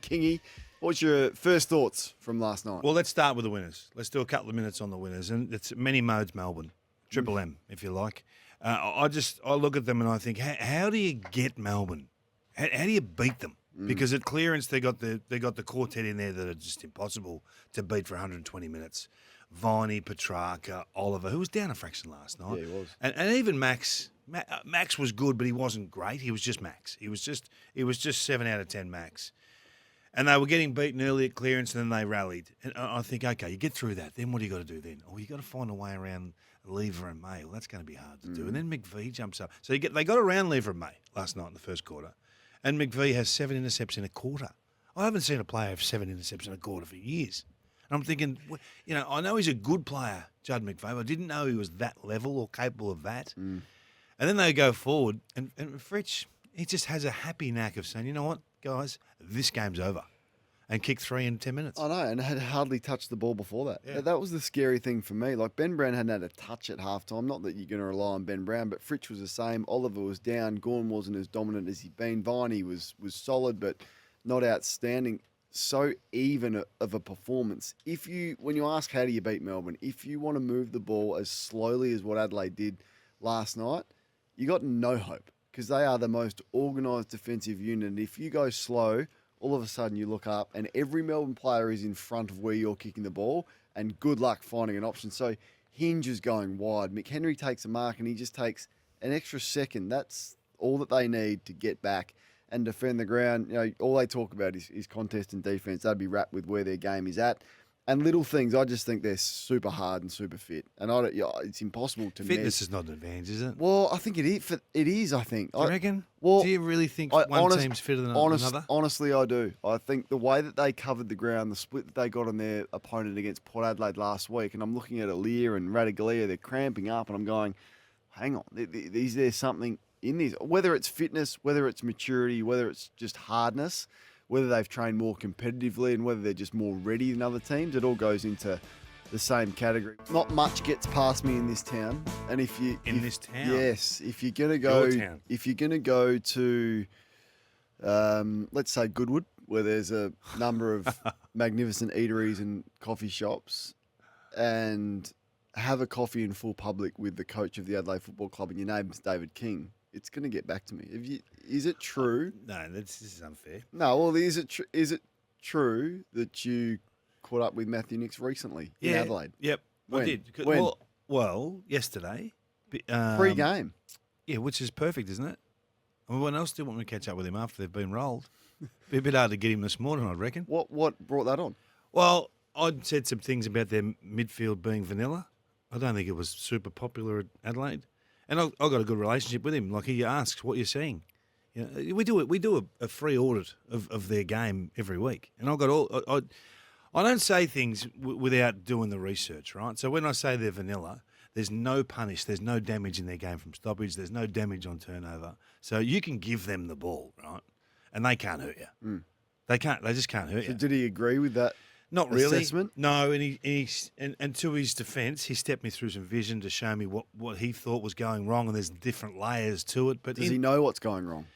Kingy. What's your first thoughts from last night? Well, let's start with the winners. Let's do a couple of minutes on the winners. And it's many modes Melbourne, Triple M, if you like. I look at them and I think, how do you get Melbourne? How do you beat them? Because at clearance they got the quartet in there that are just impossible to beat for 120 minutes. Viney, Petrarca, Oliver, who was down a fraction last night. Yeah, he was. And even Max. Max was good, but he wasn't great. He was just Max. He was just 7 out of 10 Max. And they were getting beaten early at clearance, and then they rallied. And I think, okay, you get through that. Then what do you got to do then? Oh, you got to find a way around Lever and May. Well, that's going to be hard to do. And then McVie jumps up. So they got around Lever and May last night in the first quarter. And McVie has 7 intercepts in a quarter. I haven't seen a player have 7 intercepts in a quarter for years. And I'm thinking, I know he's a good player, Judd McVie, but I didn't know he was that level or capable of that. And then they go forward, and Fritsch, he just has a happy knack of saying, you know what, guys, this game's over. And kick 3 in 10 minutes. I know, and had hardly touched the ball before that. Yeah. That was the scary thing for me. Like, Ben Brown hadn't had a touch at halftime. Not that you're going to rely on Ben Brown, but Fritsch was the same. Oliver was down. Gorn wasn't as dominant as he'd been. Viney was solid, but not outstanding. So even of a performance. When you ask how do you beat Melbourne, if you want to move the ball as slowly as what Adelaide did last night, you got no hope because they are the most organised defensive unit. And if you go slow, all of a sudden you look up and every Melbourne player is in front of where you're kicking the ball and good luck finding an option. So Hinge is going wide. McHenry takes a mark and he just takes an extra second. That's all that they need to get back and defend the ground. All they talk about is contest and defence. They'd be wrapped with where their game is at. And little things, I just think they're super hard and super fit. And it's impossible to Fitness is not an advantage, is it? Well, I think it is. It is, I think. Do you reckon? Well, do you really think one team's fitter than another? Honestly, I do. I think the way that they covered the ground, the split that they got on their opponent against Port Adelaide last week, and I'm looking at Alir and Radigalia, they're cramping up, and I'm going, hang on, is there something in this? Whether it's fitness, whether it's maturity, whether it's just hardness, whether they've trained more competitively and whether they're just more ready than other teams, it all goes into the same category. Not much gets past me in this town, and this town, yes, if you're gonna go to, let's say Goodwood, where there's a number of magnificent eateries and coffee shops, and have a coffee in full public with the coach of the Adelaide Football Club, and your name's David King, it's going to get back to me. Is it true? No, this is unfair. No, well, is it true that you caught up with Matthew Nix recently in Adelaide? Yep, When? I did. When? Well, yesterday. Pre-game. Yeah, which is perfect, isn't it? I mean, when else do you want me to catch up with him after they've been rolled? Be a bit hard to get him this morning, I reckon. What brought that on? Well, I'd said some things about their midfield being vanilla. I don't think it was super popular at Adelaide. And I've got a good relationship with him. Like, he asks what you're seeing. We do a free audit of their game every week. And I don't say things without doing the research, right? So when I say they're vanilla, there's no punish, there's no damage in their game from stoppage, there's no damage on turnover. So you can give them the ball, right? And they can't hurt you. They just can't hurt you. Did he agree with that? Not really. Assessment? No, and to his defence, he stepped me through some vision to show me what he thought was going wrong, and there's different layers to it. But Does he know what's going wrong?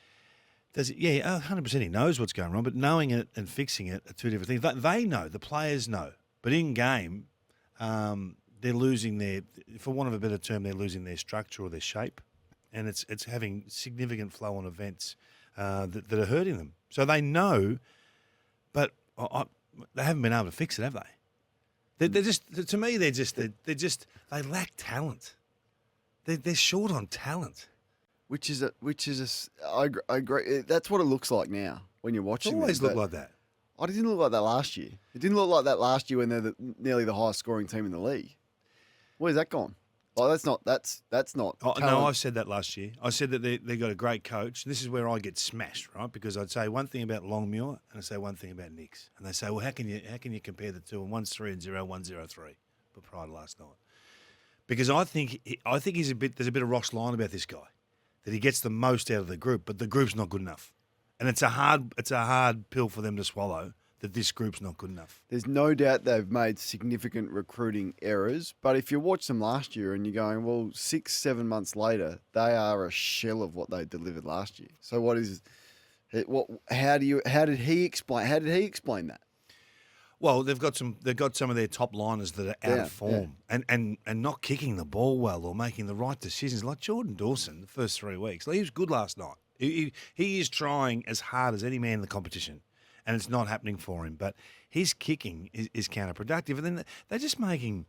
Does it? Yeah, 100% he knows what's going wrong, but knowing it and fixing it are two different things. They know, the players know, but in game, they're losing their, for want of a better term, they're losing their structure or their shape, and it's having significant flow on events that are hurting them. So they know, but they haven't been able to fix it, have they? They're just, to me, they lack talent. They're short on talent. I agree. That's what it looks like now when you're watching. It always looked like that. It didn't look like that last year. It didn't look like that last year when they're nearly the highest scoring team in the league. Where's that gone? Oh, that's not. Oh, no, I said that last year. I said that they got a great coach. This is where I get smashed, right? Because I'd say one thing about Longmuir and I'd say one thing about Nix, and they say, well, how can you compare the two? And one's 3-0, one's 0-3, but prior to last night, because I think there's a bit of Ross Lyon about this guy, that he gets the most out of the group, but the group's not good enough, and it's a hard pill for them to swallow. That this group's not good enough. There's no doubt they've made significant recruiting errors, but if you watch them last year and you're going, well, 6-7 months later, they are a shell of what they delivered last year. So what is How did he explain that? Well, they've got some of their top liners that are out of form and not kicking the ball well or making the right decisions. Like Jordan Dawson, the first 3 weeks, he was good last night. He is trying as hard as any man in the competition, and it's not happening for him. But his kicking is counterproductive, and then they're just making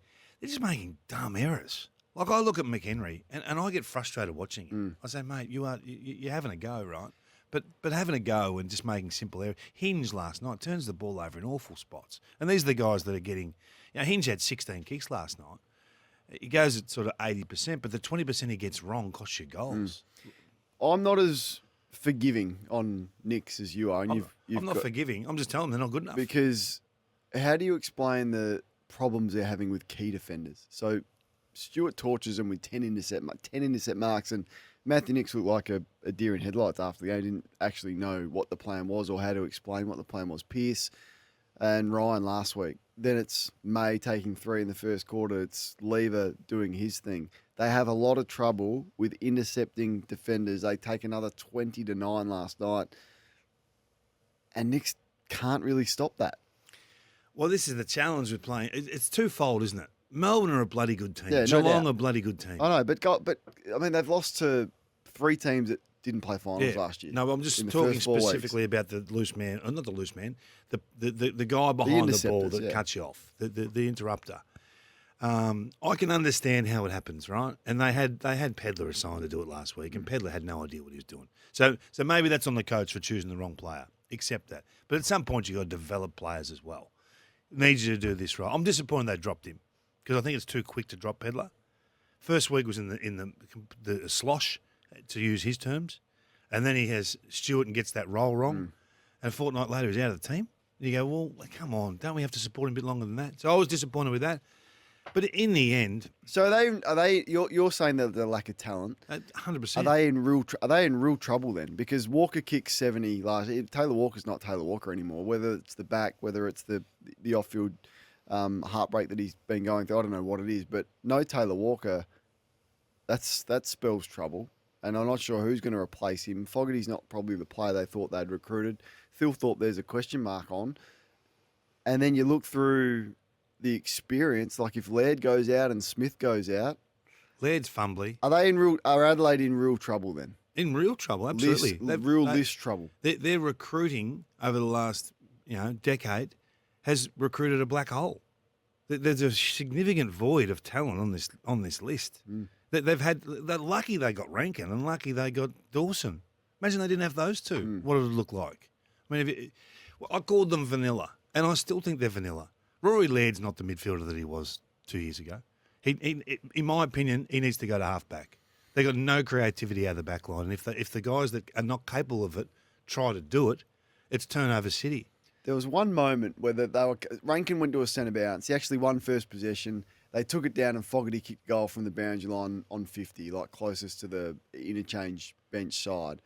dumb errors. Like I look at McHenry and I get frustrated watching him. I say, mate, you're having a go, right? But having a go and just making simple errors. Hinge last night turns the ball over in awful spots. And these are the guys that are getting... Hinge had 16 kicks last night. He goes at sort of 80%, but the 20% he gets wrong costs you goals. I'm not as forgiving on Nicks as you are. And I'm not forgiving. I'm just telling them they're not good enough. Because how do you explain the problems they're having with key defenders? So Stewart tortures them with 10 intercept marks, and Matthew Nicks looked like a deer in headlights after the game. He didn't actually know what the plan was or how to explain what the plan was. Pearce and Ryan last week. Then it's May taking 3 in the first quarter. It's Lever doing his thing. They have a lot of trouble with intercepting defenders. They take another 20-9 last night. And Nicks can't really stop that. Well, this is the challenge with playing. It's twofold, isn't it? Melbourne are a bloody good team. Yeah, Geelong are a bloody good team. I know, but I mean, they've lost to 3 teams that didn't play finals last year. No, but I'm just talking specifically about the loose man, or not the loose man, the guy behind the ball that cuts you off, the interrupter. I can understand how it happens, right? And they had Pedler assigned to do it last week, and Pedler had no idea what he was doing. So maybe that's on the coach for choosing the wrong player. Accept that. But at some point, you've got to develop players as well. Needs you to do this right. I'm disappointed they dropped him because I think it's too quick to drop Pedler. First week was in the slosh, to use his terms, and then he has Stewart and gets that role wrong, and a fortnight later he's out of the team. And you go, well, come on, don't we have to support him a bit longer than that? So I was disappointed with that. But in the end, so are they? You're saying that the lack of talent, 100%. Are they in real trouble then? Because Walker kicked 70 last year. Taylor Walker's not Taylor Walker anymore. Whether it's the back, whether it's the off-field heartbreak that he's been going through, I don't know what it is. But no Taylor Walker, that spells trouble. And I'm not sure who's going to replace him. Fogarty's not probably the player they thought they'd recruited. Thilthorpe, there's a question mark on. And then you look through the experience, like if Laird goes out and Smith goes out, Laird's fumbly. Are Adelaide in real trouble then? In real trouble, absolutely. List trouble. Their recruiting over the last decade has recruited a black hole. There's a significant void of talent on this list. They're lucky they got Rankin and lucky they got Dawson. Imagine they didn't have those two. What would it look like? I mean, I called them vanilla, and I still think they're vanilla. Rory Laird's not the midfielder that he was 2 years ago. He, in my opinion, he needs to go to halfback. They got no creativity out of the back line. And if the guys that are not capable of it try to do it, it's turnover city. There was one moment where Rankin went to a centre bounce. He actually won first possession. They took it down and Fogarty kicked goal from the boundary line on 50, like closest to the interchange bench side.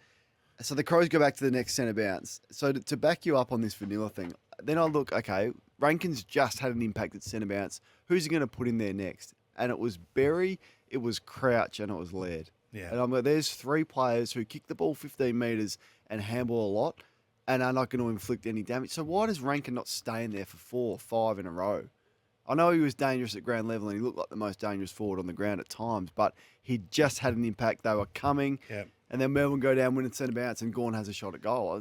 So the Crows go back to the next centre bounce. So to back you up on this vanilla thing, then I look, okay, Rankin's just had an impact at centre bounce. Who's he going to put in there next? And it was Berry, it was Crouch, and it was Laird. Yeah. And I'm like, there's 3 players who kick the ball 15 metres and handball a lot and are not going to inflict any damage. So why does Rankin not stay in there for 4 or 5 in a row? I know he was dangerous at ground level and he looked like the most dangerous forward on the ground at times, but he just had an impact. They were coming, and then Melbourne go down, win at centre bounce, and Gawn has a shot at goal.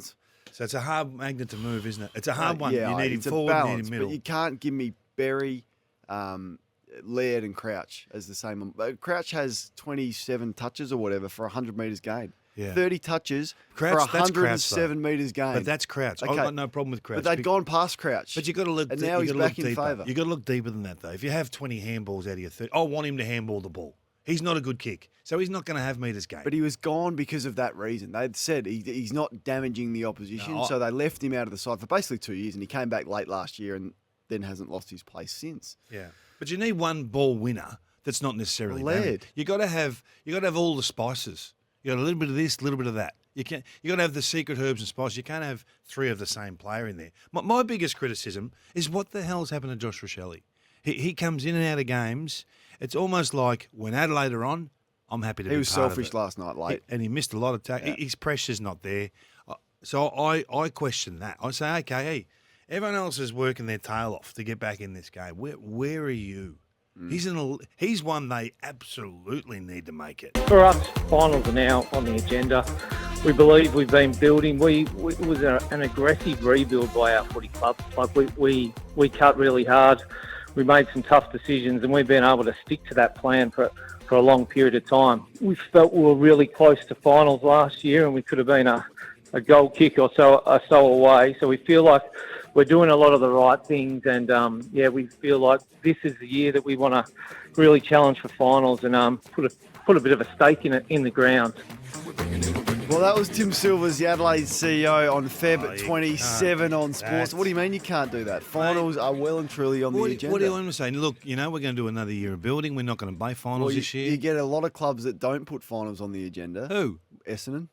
So it's a hard magnet to move, isn't it? It's a hard one. Yeah, you need him forward, you need him middle. But you can't give me Berry, Laird and Crouch as the same. Crouch has 27 touches or whatever for 100 metres gained. Yeah. 30 touches Crouch, for 107 metres gained. But that's Crouch. Okay. I've got no problem with Crouch. But they'd gone past Crouch. But you've got to look. And now he's back in favour. You've got to look deeper than that, though. If you have 20 handballs out of your 30, I want him to handball the ball. He's not a good kick, so he's not going to have metres gained. But he was gone because of that reason. They'd said he's not damaging the opposition, so they left him out of the side for basically 2 years, and he came back late last year and then hasn't lost his place since. Yeah, but you need one ball winner that's not necessarily Laird. You got to have all the spices. You got a little bit of this, a little bit of that. You got to have the secret herbs and spices. You can't have 3 of the same player in there. My biggest criticism is what the hell's happened to Josh Rochelle? He comes in and out of games. It's almost like when Adelaide are on, I'm happy to be part of it. He was selfish last night late. And he missed a lot of tackles. His pressure's not there. So I question that. I say, okay, hey, everyone else is working their tail off to get back in this game. Where are you? He's one they absolutely need to make it. For us, finals are now on the agenda. We believe we've been building. It was an aggressive rebuild by our footy club. Like we cut really hard. We made some tough decisions, and we've been able to stick to that plan for a long period of time. We felt we were really close to finals last year, and we could have been a goal kick or so away. So we feel like we're doing a lot of the right things, and we feel like this is the year that we want to really challenge for finals and put a bit of a stake in the ground. Well, that was Tim Silvers, the Adelaide CEO, on Feb 27 on Sports. What do you mean you can't do that? Finals are well and truly on the agenda. What do you want to say? Look, we're going to do another year of building. We're not going to play finals this year. You get a lot of clubs that don't put finals on the agenda. Who? Essendon.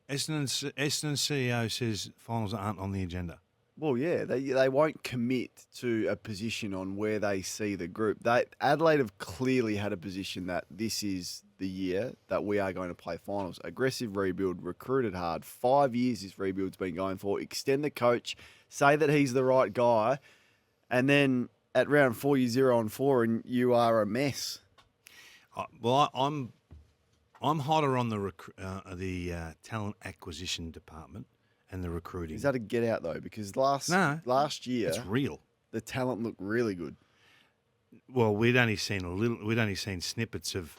Essendon CEO says finals aren't on the agenda. Well, yeah, they won't commit to a position on where they see the group. Adelaide have clearly had a position that this is the year that we are going to play finals. Aggressive rebuild, recruited hard. 5 years this rebuild's been going for. Extend the coach, say that he's the right guy, and then at round 4, you're 0-4 and you are a mess. Well, I'm hotter on the talent acquisition department and the recruiting. Is that a get out though? Because last year, it's real. The talent looked really good. Well, we'd only seen snippets of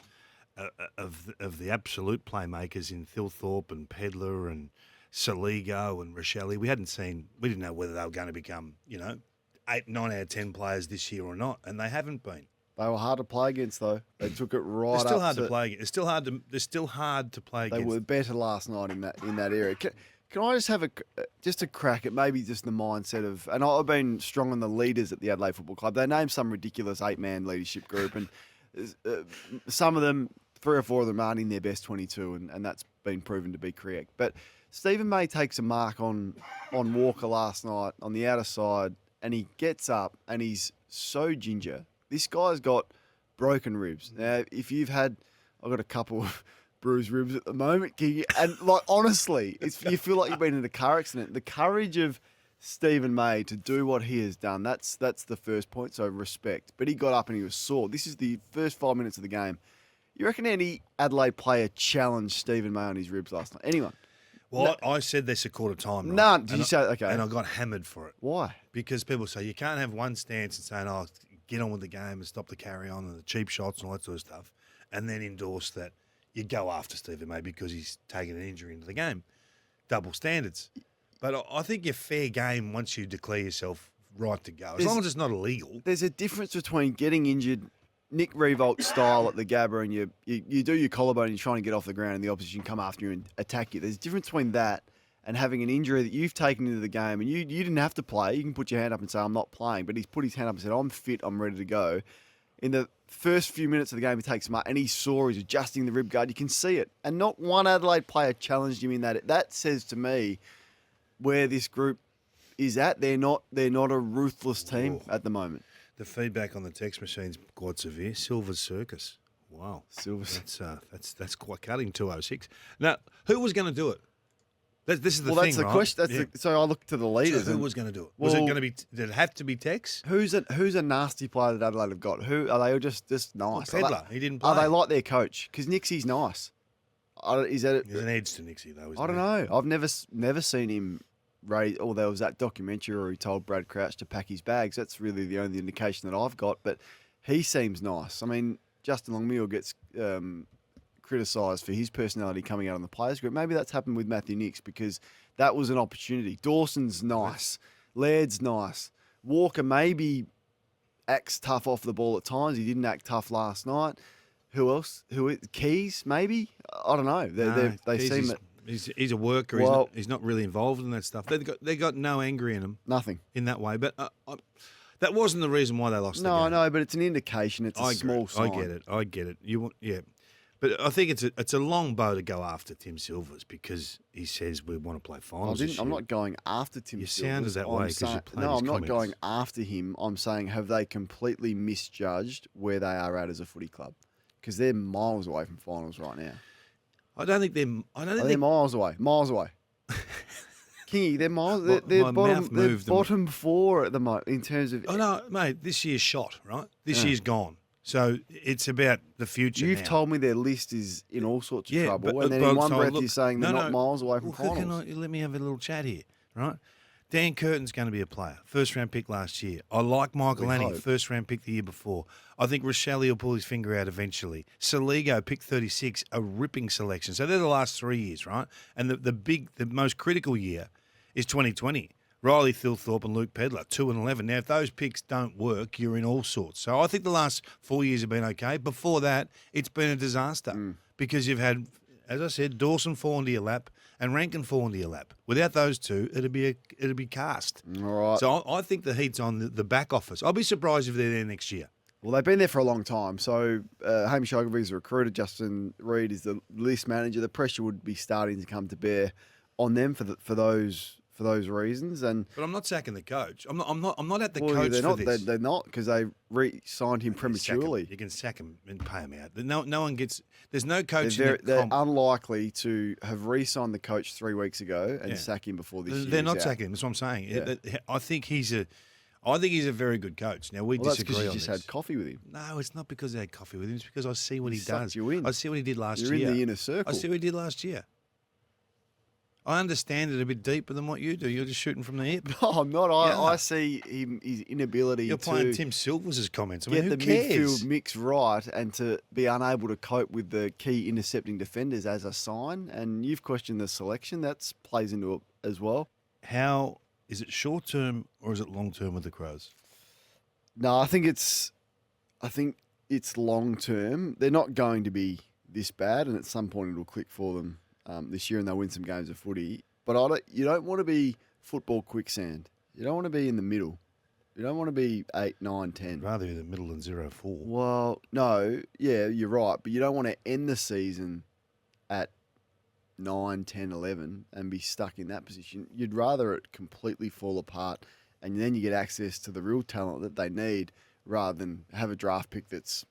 the absolute playmakers in Thilthorpe and Pedler and Saligo and Rochelle. We didn't know whether they were going to become 8, 9 out of 10 players this year or not, and they haven't been. They were hard to play against, though. They took it right. They're still hard to play against. They're still hard to play against. They were better last night in that area. Can I just have a crack at maybe just the mindset of, and I've been strong on the leaders at the Adelaide Football Club. They named some ridiculous 8-man leadership group, and some of them, 3 or 4 of them, aren't in their best 22, and that's been proven to be correct. But Stephen May takes a mark on Walker last night on the outer side, and he gets up and he's so ginger. This guy's got broken ribs. Now, if you've had, I've got a couple of bruised ribs at the moment, King, and honestly, you feel like you've been in a car accident. The courage of Stephen May to do what he has done, that's the first point, so respect. But he got up and he was sore. This is the first 5 minutes of the game. You reckon any Adelaide player challenged Stephen May on his ribs last night? Anyone? Well, I said this a quarter time. Right? None. Did you say, okay. And I got hammered for it. Why? Because people say you can't have one stance and saying, get on with the game and stop the carry on and the cheap shots and all that sort of stuff, and then endorse that you go after Stephen May because he's taken an injury into the game. Double standards. But I think you're fair game once you declare yourself right to go, as long as it's not illegal. There's a difference between getting injured, Nick Revolt style at the Gabba, and you do your collarbone and you're trying to get off the ground and the opposition come after you and attack you. There's a difference between that and having an injury that you've taken into the game, and you didn't have to play. You can put your hand up and say, I'm not playing. But he's put his hand up and said, I'm fit, I'm ready to go. In the first few minutes of the game, he takes him up, and he saw he's adjusting the rib guard. You can see it. And not one Adelaide player challenged him in that. That says to me where this group is at. They're not a ruthless team at the moment. The feedback on the text machine's quite severe. Silver's Circus. Wow. Silver's. That's quite cutting, 206. Now, who was going to do it? This is the thing, that's the right? question. So I looked to the leaders. So who was going to do it? Was it going to be? Did it have to be Tex? Who's a nasty player that Adelaide have got? Who are they? All just nice? Well, Pedler, he didn't play. Are they like their coach? Because Nixie's nice. Is that? There's an edge to Nixie though. I don't know. I've never seen him raise. Or there was that documentary where he told Brad Crouch to pack his bags. That's really the only indication that I've got. But he seems nice. I mean, Justin Longmuir gets criticised for his personality coming out on the players group. Maybe that's happened with Matthew Nix because that was an opportunity. Dawson's nice. Laird's nice. Walker maybe acts tough off the ball at times. He didn't act tough last night. Who else? Keys, maybe? I don't know. They seem that he's a worker. He's not really involved in that stuff. They got no anger in him. Nothing. In that way. But that wasn't the reason why they lost the game. No, but it's an indication. It's a small sign. I get it. But I think it's a long bow to go after Tim Silvers because he says we want to play finals. I'm not going after Tim Silvers. You sounded that way because you played his I'm not comments. going after him. I'm saying have they completely misjudged where they are at as a footy club? Because they're miles away from finals right now. I don't think they're miles away. Miles away. Kingy, they're miles. My- They're my bottom. mouth They're moved. bottom 4 at the moment in terms of. Oh no, mate, this year's shot, right? This Yeah. year's gone. So it's about the future. You've now. told me their list is in all sorts of Yeah, trouble, but- and then but in one so breath look- you're saying they're not miles away from Look, finals. let me have a little chat here, right? Dan Curtin's going to be a player. First round pick last year. I like Michael We Anning, hope. first round pick the year before. I think Rochelle will pull his finger out eventually. Saligo, pick 36, a ripping selection. So they're the last 3 years, right? And the most critical year is 2020. Riley Thilthorpe and Luke Pedler, 2 and 11. Now, if those picks don't work, you're in all sorts. So I think the last 4 years have been okay. Before that, it's been a disaster because you've had, as I said, Dawson fall into your lap and Rankin fall into your lap. Without those two, it'd be cast. All right. So I think the heat's on the back office. I'll be surprised if they're there next year. Well, they've been there for a long time. So Hamish Ogilvy's a recruiter. Justin Reid is the list manager. The pressure would be starting to come to bear on them for those reasons. And But I'm not sacking the coach. I'm not at the well, coach they're for not. this. They're not because they re-signed him You can sack him. prematurely. You can sack him and pay him out. No one gets. There's no coach. They're unlikely to have re-signed the coach 3 weeks ago and Yeah. sack him before this year. They're not sacking him. That's what I'm saying. Yeah. I think he's a very good coach. Now we Well, that's because disagree you on just this. had coffee with him. No, it's not because I had coffee with him. It's because I see what He he sucked does. you in. I see what he did last You're year. in the inner circle. I see what he did last year. I understand it a bit deeper than what you do. You're just shooting from the hip. No, I'm not. Yeah. I see his inability You're to playing Tim Silvers' comments. I mean, get who the cares? midfield mix right and to be unable to cope with the key intercepting defenders as a sign. And you've questioned the selection. That plays into it as well. How is it short term or is it long term with the Crows? No, I think it's long term. They're not going to be this bad, and at some point it'll click for them this year, and they'll win some games of footy. But you don't want to be football quicksand. You don't want to be in the middle. You don't want to be 8, 9, 10. I'd rather be the middle than 0-4. Well, no, yeah, you're right, but you don't want to end the season at 9, 10, 11 and be stuck in that position. You'd rather it completely fall apart and then you get access to the real talent that they need rather than have a draft pick that's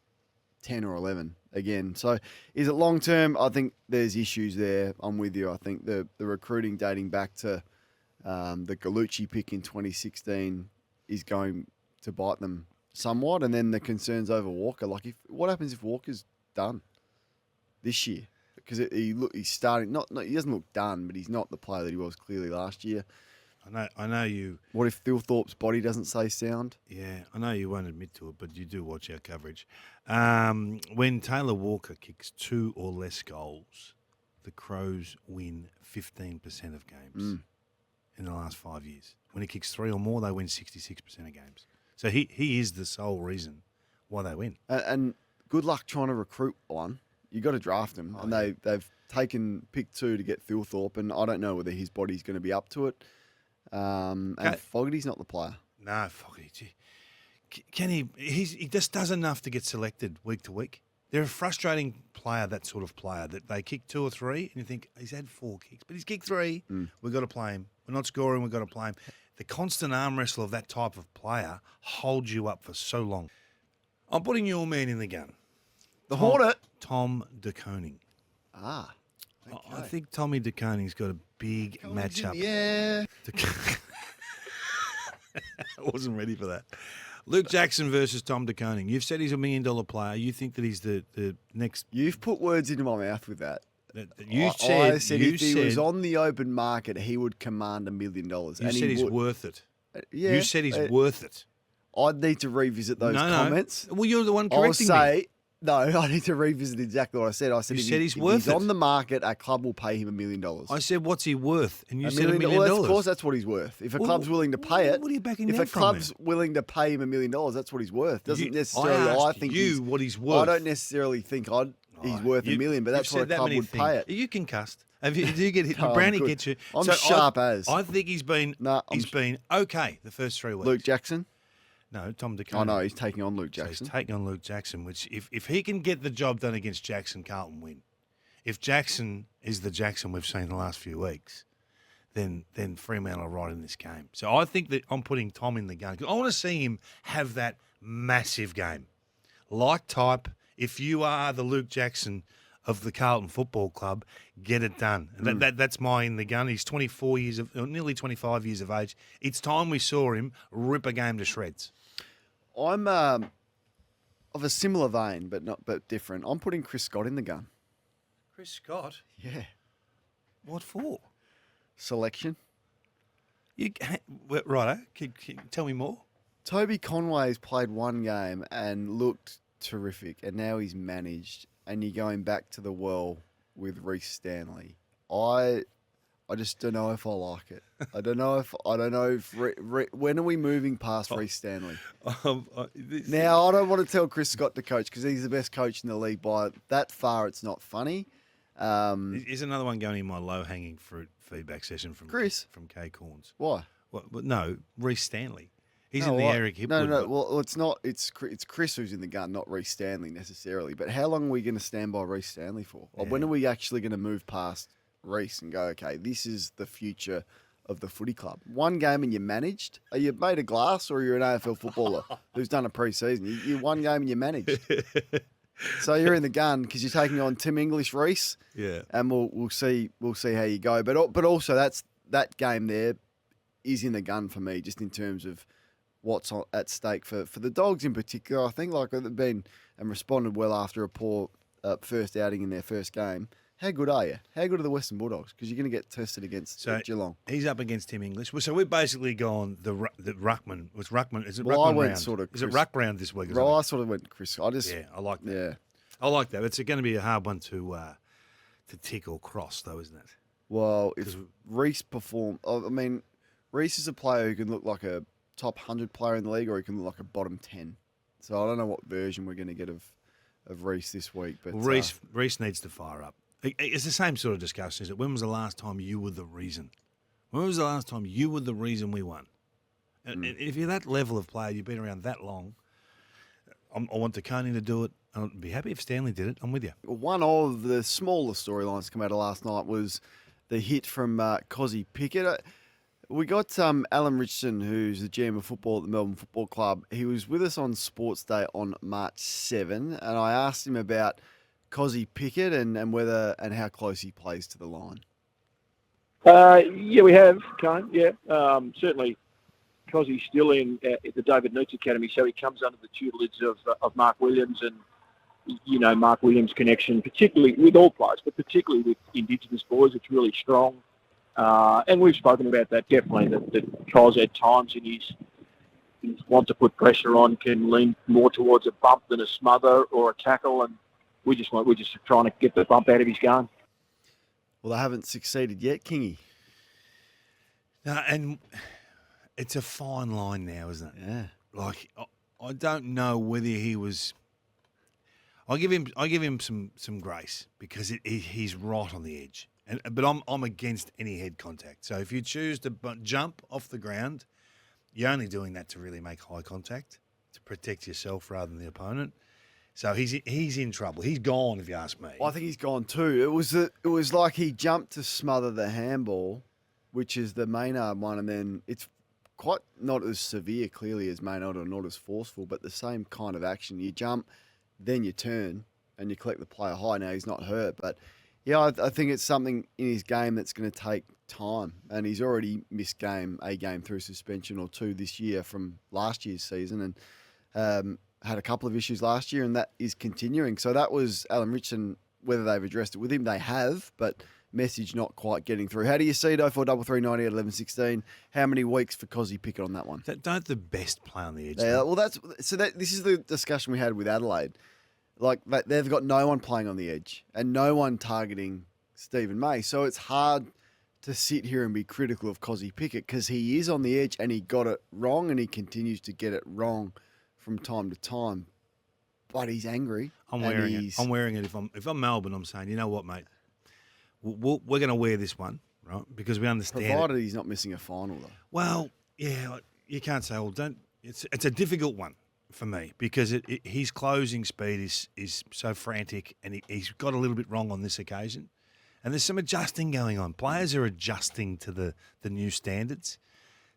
10 or 11 again. So is it long term? I think there's issues there. I'm with you. I think the recruiting dating back to the Gallucci pick in 2016 is going to bite them somewhat. And then the concerns over Walker. Like, what happens if Walker's done this year? Because he's starting, he doesn't look done, but he's not the player that he was clearly last year. I know you. What if Thilthorpe's body doesn't say sound? Yeah, I know you won't admit to it, but you do watch our coverage. When Taylor Walker kicks 2 or less goals, the Crows win 15% of games in the last 5 years. When he kicks 3 or more, they win 66% of games. So he is the sole reason why they win. And good luck trying to recruit one. You got to draft him, and they've taken pick 2 to get Thilthorpe, and I don't know whether his body's going to be up to it. And Fogarty's not the player. No, Fogarty. Can he? He just does enough to get selected week to week. They're a frustrating player, that sort of player, that they kick 2 or 3, and you think he's had 4 kicks, but he's kicked 3. We've got to play him. We're not scoring. We've got to play him. The constant arm wrestle of that type of player holds you up for so long. I'm putting your man in the gun. The Hornet. Tom De Koning. Ah. I think Tommy De Koning's got a big matchup. Yeah. I wasn't ready for that. Luke Jackson versus Tom De Koning. You've said he's $1 million player. You think that he's the next. You've put words into my mouth with that. You I said if he was on the open market, he would command $1 million. You said he's worth it. Yeah, You said he's worth it. I'd need to revisit those comments. No. Well, you're the one I'll correcting say, me. no, I need to revisit exactly what I said. I said, You if said he- he's if worth he's it. on the market, a club will pay him $1 million. I said, what's he worth? And you $1 said $1 million. Well, of course, that's what he's worth. If a Well, club's willing to pay it, what are you backing if that a from club's willing to pay him $1 million, that's what he's worth. Doesn't necessarily. I I asked think you what he's worth. I don't necessarily think he's worth $1 million, but You've that's what a said that club many would things. pay it. You concussed. Do you get hit? No, I'm Brownie good. gets you. I'm So sharp as. I think he's been. No, he's been okay the first 3 weeks. Luke Jackson. No, Tom De Oh Koning. no, he's taking on Luke So Jackson. he's taking on Luke Jackson, which if he can get the job done against Jackson, Carlton win. If Jackson is the Jackson we've seen the last few weeks, then Fremantle are right in this game. So I think that I'm putting Tom in the gun. 'Cause I want to see him have that massive game. Like type, if you are the Luke Jackson of the Carlton Football Club get it done. And that's my in the gun. He's nearly 25 years of age. It's time we saw him rip a game to shreds. I'm of a similar vein, but different. I'm putting Chris Scott in the gun. Chris Scott? Yeah. What for? Selection. Righto. Can tell me more? Toby Conway's played one game and looked terrific, and now he's managed, and you're going back to the well with Reece Stanley. I just don't know if I like it. I don't know if when are we moving past Reece Stanley? Now I don't want to tell Chris Scott to coach because he's the best coach in the league by that far. It's not funny. Is another one going in my low-hanging fruit feedback session from Chris from K Cornes? Why? But no, Reece Stanley. He's in the Eric Hipwood. No. Well, it's not. It's Chris who's in the gun, not Reece Stanley necessarily. But how long are we going to stand by Reece Stanley for? Or when are we actually going to move past Reece and go, okay, this is the future of the footy club? One game and you're managed? Are you made of glass or you're an AFL footballer who's done a pre-season? You one game and you're managed. So you're in the gun because you're taking on Tim English, Reece. Yeah. And we'll see how you go. But also that game there is in the gun for me, just in terms of what's at stake for the Dogs in particular. I think they've been and responded well after a poor first outing in their first game. How good are you? How good are the Western Bulldogs? Because you're going to get tested against Geelong. He's up against Tim English. So we've basically gone the Ruckman. Was Ruckman? Is it well, Ruckman I went round? Sort of. Is it Ruck round this week? Well, I sort of went Chris. I like that. Yeah, I like that. It's going to be a hard one to tick or cross, though, isn't it? Well, if Reece performed, I mean, Reece is a player who can look like a top 100 player in the league, or he can look like a bottom 10. So I don't know what version we're going to get of Reece this week. But Reece needs to fire up. It's the same sort of discussion, is it? When was the last time you were the reason? When was the last time you were the reason we won? And if you're that level of player, you've been around that long, I want the Coney to do it. I'd be happy if Stanley did it. I'm with you. One of the smaller storylines to come out of last night was the hit from Cozzy Pickett. We got Alan Richardson, who's the GM of football at the Melbourne Football Club. He was with us on Sports Day on March 7, and I asked him about Cozzy Pickett and whether and how close he plays to the line. Yeah, we have, Kane. Yeah, certainly. Cozzy's still in at the David Newts Academy, so he comes under the tutelage of Mark Williams, and Mark Williams' connection, particularly with all players, but particularly with Indigenous boys, it's really strong. And we've spoken about that definitely. That Coz at times in his want to put pressure on can lean more towards a bump than a smother or a tackle, and we're just trying to get the bump out of his game. Well, they haven't succeeded yet, Kingy. No, and it's a fine line now, isn't it? Yeah. Like I don't know whether he was. I give him some grace because he's right on the edge, but I'm against any head contact. So if you choose to jump off the ground, you're only doing that to really make eye contact to protect yourself rather than the opponent. So he's in trouble. He's gone, if you ask me. Well, I think he's gone too. It was like he jumped to smother the handball, which is the Maynard one, and then it's quite not as severe, clearly, as Maynard, or not as forceful, but the same kind of action. You jump, then you turn, and you collect the player high. Now, he's not hurt, but yeah, I think it's something in his game that's going to take time, and he's already missed a game through suspension or two this year from last year's season, and had a couple of issues last year, and that is continuing. So that was Alan Richardson. Whether they've addressed it with him, they have, but message not quite getting through. How do you see it? 0433 90 11 16. How many weeks for Cozzy Pickett on that one? Don't the best play on the edge? Yeah, well, this is the discussion we had with Adelaide. Like, they've got no one playing on the edge and no one targeting Stephen May. So it's hard to sit here and be critical of Cozzy Pickett because he is on the edge and he got it wrong and he continues to get it wrong from time to time. But he's angry. I'm wearing it. I'm wearing it. If I'm Melbourne, I'm saying, you know what, mate? We're going to wear this one, right? Because we understand. Provided he's not missing a final, though. Well, yeah, you can't say, well, don't. It's a difficult one for me because his closing speed is so frantic, and he's got a little bit wrong on this occasion. And there's some adjusting going on. Players are adjusting to the new standards.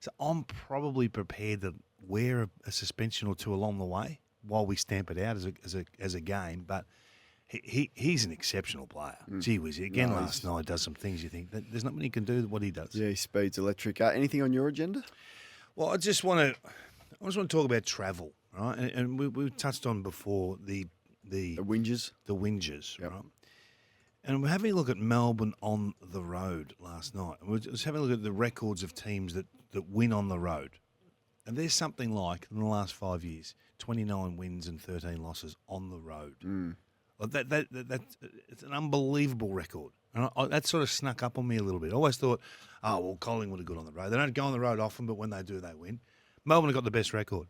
So I'm probably prepared to wear a suspension or two along the way while we stamp it out as a game. But He's an exceptional player. Gee whiz, again last night does some things you think that there's not many can do what he does. Yeah, his speed's electric. Anything on your agenda? Well, I just want to talk about travel, right? And we touched on before the Whingers. the Whingers, Yep. right? And we're having a look at Melbourne on the road last night. And we're just having a look at the records of teams that win on the road. And there's something like, in the last 5 years, 29 wins and 13 losses on the road. Like that's it's an unbelievable record. And that sort of snuck up on me a little bit. I always thought, oh, well, Collingwood are good on the road. They don't go on the road often, but when they do, they win. Melbourne have got the best record.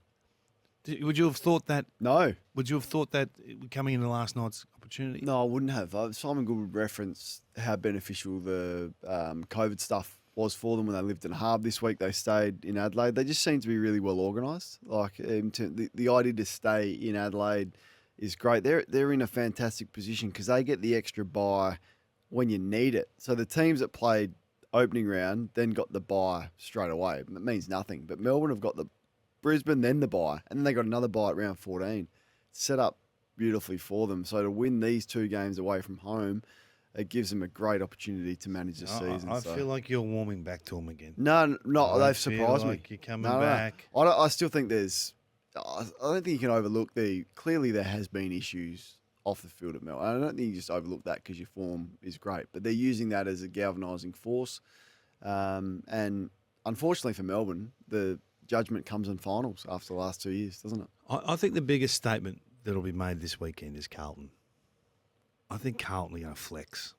Would you have thought that? No. Would you have thought that coming into last night's opportunity? No, I wouldn't have. Simon Goodwood referenced how beneficial the COVID stuff was for them when they lived in Harb this week. They stayed in Adelaide. They just seem to be really well organised. Like the idea to stay in Adelaide is great. They're in a fantastic position because they get the extra bye when you need it. So the teams that played opening round then got the bye straight away. It means nothing. But Melbourne have got the Brisbane, then the bye, and then they got another bye at round 14. Set up beautifully for them. So to win these 2 games away from home, it gives them a great opportunity to manage the season. I feel like you're warming back to them again. No, they've surprised like me. You're coming back. I still think I don't think you can overlook clearly there has been issues off the field at Melbourne. I don't think you just overlook that because your form is great, but they're using that as a galvanising force. And unfortunately for Melbourne, the judgment comes in finals after the last 2 years, doesn't it? I think the biggest statement that'll be made this weekend is Carlton. I think Carlton are going to flex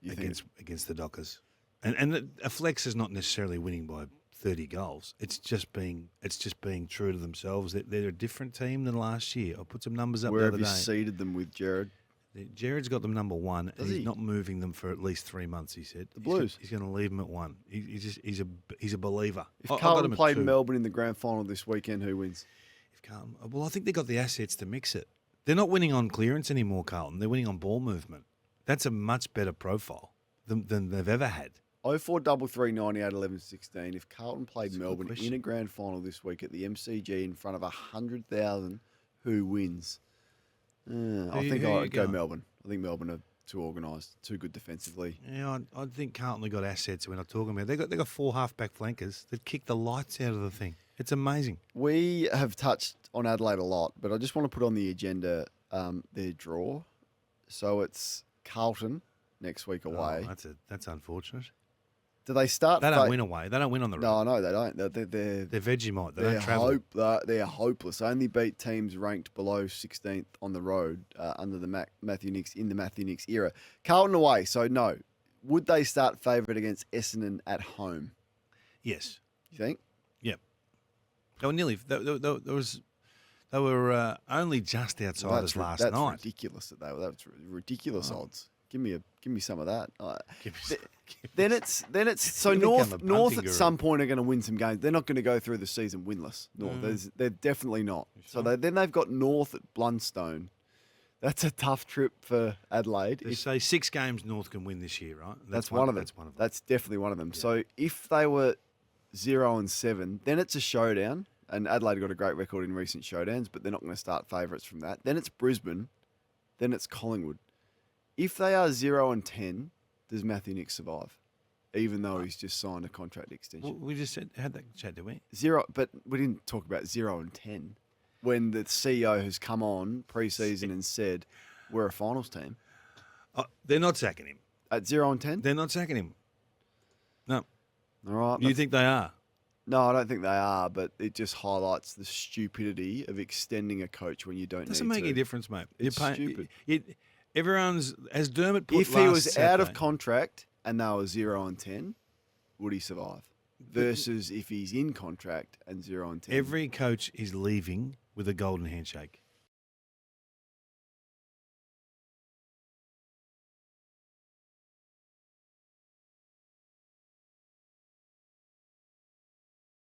against the Dockers. And a flex is not necessarily winning by 30 goals. It's just being true to themselves. They're a different team than last year. I put some numbers up Where the have other you day. seeded them with Jared? Jared's got them number 1, and Does he's he? not moving them for at least 3 months. He said The Blues? He's going to leave them at 1. He's a believer. If I got Carlton him at played 2. Melbourne in the grand final this weekend, who wins? Well, I think they've got the assets to mix it. They're not winning on clearance anymore, Carlton. They're winning on ball movement. That's a much better profile than they've ever had. 0433 98 11 16. If Carlton played That's a good Melbourne question. in a grand final this week at the MCG in front of 100,000, who wins? I think who you I'd go going? Melbourne. I think Melbourne are too organised, too good defensively. Yeah, I think Carlton have got assets we're not talking about. They got 4 half-back flankers that kick the lights out of the thing. It's amazing. We have touched on Adelaide a lot, but I just want to put on the agenda their draw. So it's Carlton next week away. Oh, that's unfortunate. Do they start? They don't win away. They don't win on the road. No, they don't. They're They're Vegemite. They don't travel. They're hopeless. They only beat teams ranked below 16th on the road under the Matthew Nicks in the Matthew Nicks era. Carlton away, so no. Would they start favourite against Essendon at home? Yes. You think? Yep. They were nearly. They were only just outside us last that's night. ridiculous. That's ridiculous odds. Give me some of that. Give me Then it's so You're gonna North become a North punting at guru. some point are going to win some games. They're not going to go through the season winless. North, they're definitely not. So then they've got North at Blundstone. That's a tough trip for Adelaide. They say 6 games North can win this year, right? That's one of them. That's one of them. That's definitely one of them. So if they were 0-7, then it's a showdown. And Adelaide got a great record in recent showdowns, but they're not going to start favourites from that. Then it's Brisbane. Then it's Collingwood. If they are 0-10, does Matthew Nicks survive? Even though he's just signed a contract extension. We just had that chat, did we? 0, but we didn't talk about 0-10 when the CEO has come on pre-season and said we're a finals team. They're not sacking him. At 0-10? They're not sacking him. No. All right. You think they are? No, I don't think they are, but it just highlights the stupidity of extending a coach when you don't Doesn't need make to. any difference, mate. It's stupid. Everyone's, as Dermot put If he was last out of Saturday- contract and they were 0-10, would he survive? Versus if he's in contract and 0-10. Every coach is leaving with a golden handshake.